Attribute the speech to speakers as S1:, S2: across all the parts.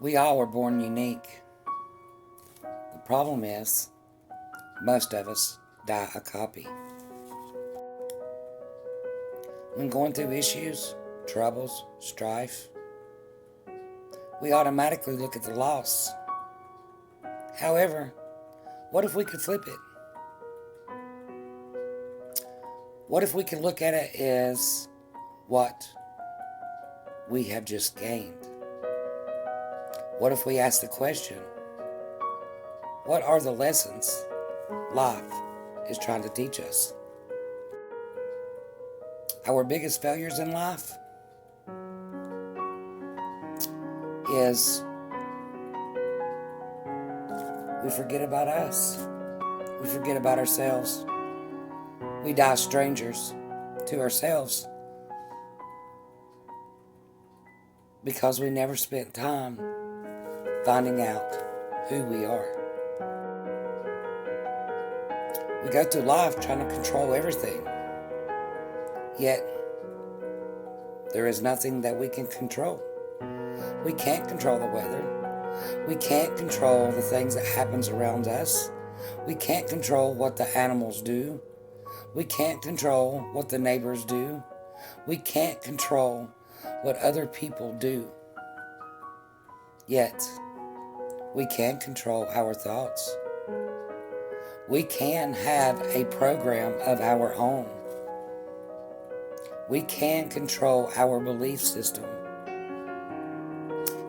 S1: We all were born unique. The problem is, most of us die a copy. When going through issues, troubles, strife, we automatically look at the loss. However, what if we could flip it? What if we could look at it as what we have just gained? What if we ask the question, what are the lessons life is trying to teach us? Our biggest failures in life is we forget about us. We forget about ourselves. We die strangers to ourselves because we never spent time finding out who we are. We go through life trying to control everything, yet there is nothing that we can control. We can't control the weather. We can't control the things that happens around us. We can't control what the animals do. We can't control what the neighbors do. We can't control what other people do. Yet, we can control our thoughts. We can have a program of our own. We can control our belief system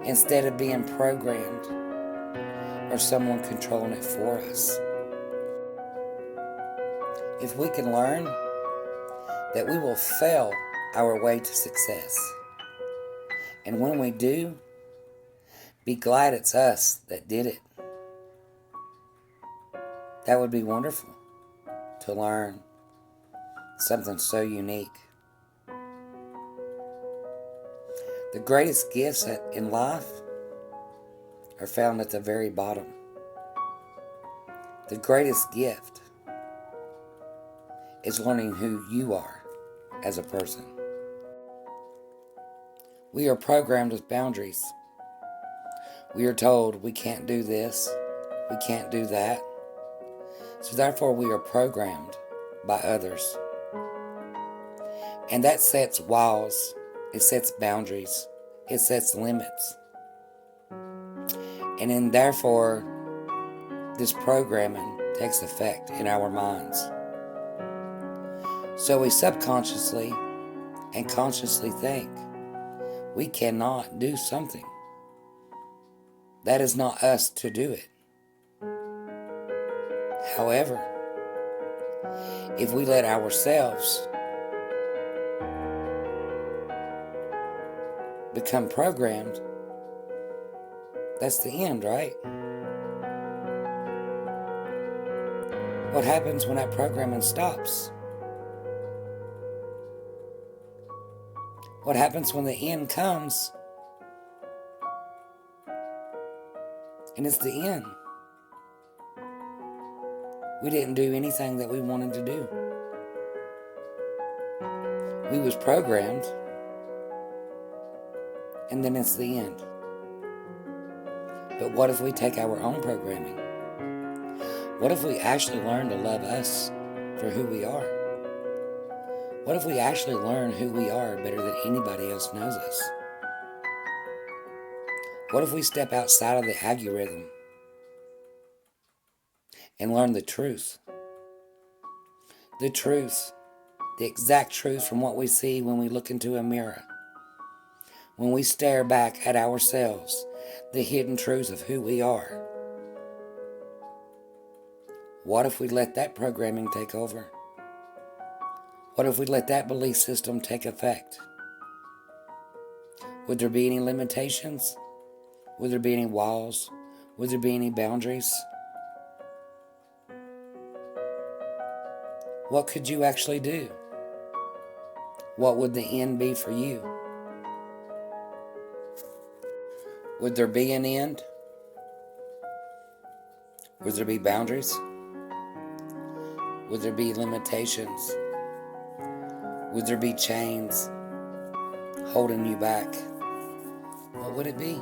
S1: instead of being programmed or someone controlling it for us. If we can learn that we will fail our way to success, and when we do, be glad it's us that did it. That would be wonderful to learn something so unique. The greatest gifts in life are found at the very bottom. The greatest gift is learning who you are as a person. We are programmed with boundaries. We are told we can't do this, we can't do that. So therefore we are programmed by others. And that sets walls, it sets boundaries, it sets limits. And then therefore this programming takes effect in our minds. So we subconsciously and consciously think we cannot do something. That is not us to do it. However, if we let ourselves become programmed, that's the end, right? What happens when that programming stops? What happens when the end comes? And it's the end. We didn't do anything that we wanted to do. We was programmed, and then it's the end. But what if we take our own programming? What if we actually learn to love us for who we are? What if we actually learn who we are better than anybody else knows us? What if we step outside of the algorithm and learn the truth? The truth, the exact truth from what we see when we look into a mirror. When we stare back at ourselves, the hidden truth of who we are. What if we let that programming take over? What if we let that belief system take effect? Would there be any limitations? Would there be any walls? Would there be any boundaries? What could you actually do? What would the end be for you? Would there be an end? Would there be boundaries? Would there be limitations? Would there be chains holding you back? What would it be?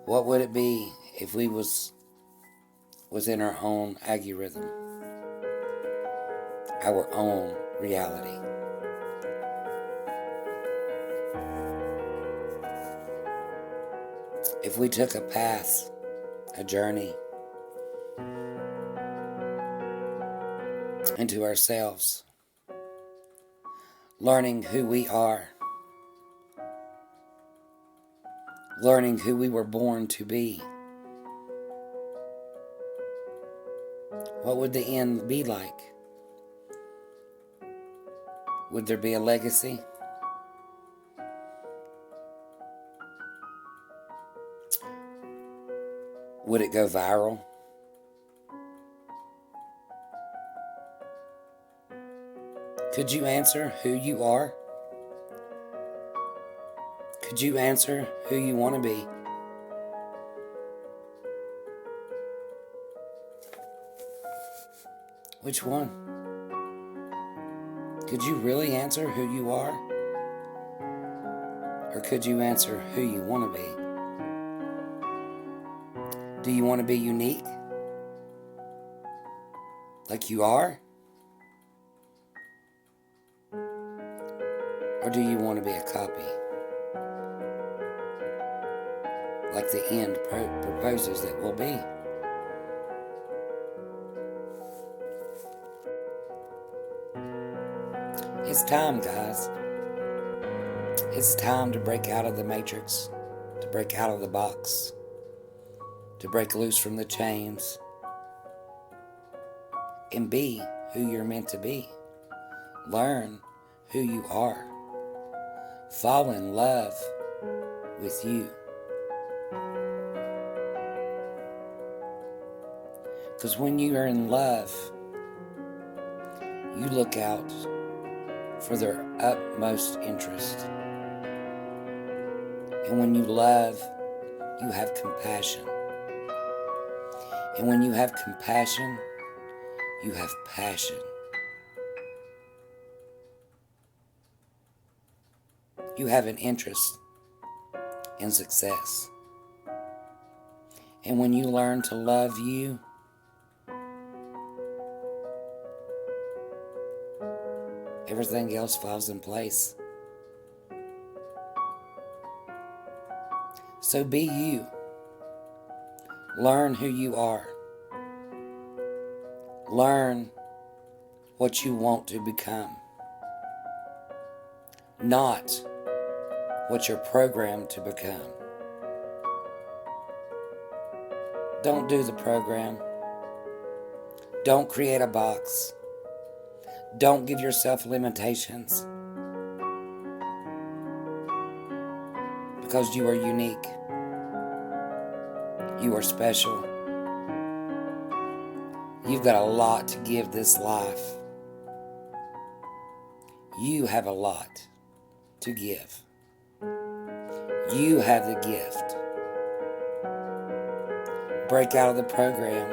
S1: What would it be if we was in our own algorithm, our own reality? If we took a path, a journey into ourselves, learning who we are, learning who we were born to be, what would the end be like? Would there be a legacy? Would it go viral? Could you answer who you are? Could you answer who you want to be? Which one? Could you really answer who you are? Or could you answer who you want to be? Do you want to be unique? Like you are? Or do you want to be a copy? Like the end proposes that will be. It's time, guys. It's time to break out of the matrix, to break out of the box, to break loose from the chains, and be who you're meant to be. Learn who you are. Fall in love with you. Because when you are in love, you look out for their utmost interest. And when you love, you have compassion. And when you have compassion, you have passion. You have an interest in success. And when you learn to love you, everything else falls in place. So be you. Learn who you are. Learn what you want to become. Not what you're programmed to become. Don't do the program. Don't create a box. Don't give yourself limitations. Because you are unique. You are special. You've got a lot to give this life. You have a lot to give. You have the gift. Break out of the program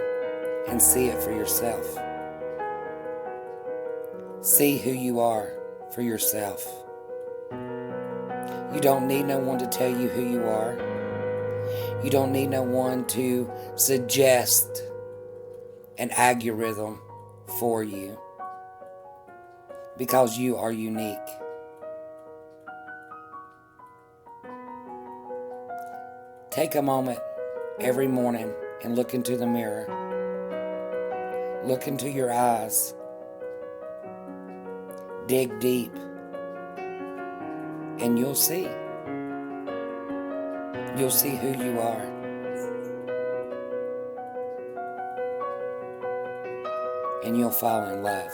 S1: and see it for yourself. See who you are for yourself. You don't need no one to tell you who you are. You don't need no one to suggest an algorithm for you, because you are unique. Take a moment every morning and look into the mirror. Look into your eyes. Dig deep, and you'll see. You'll see who you are. And you'll fall in love.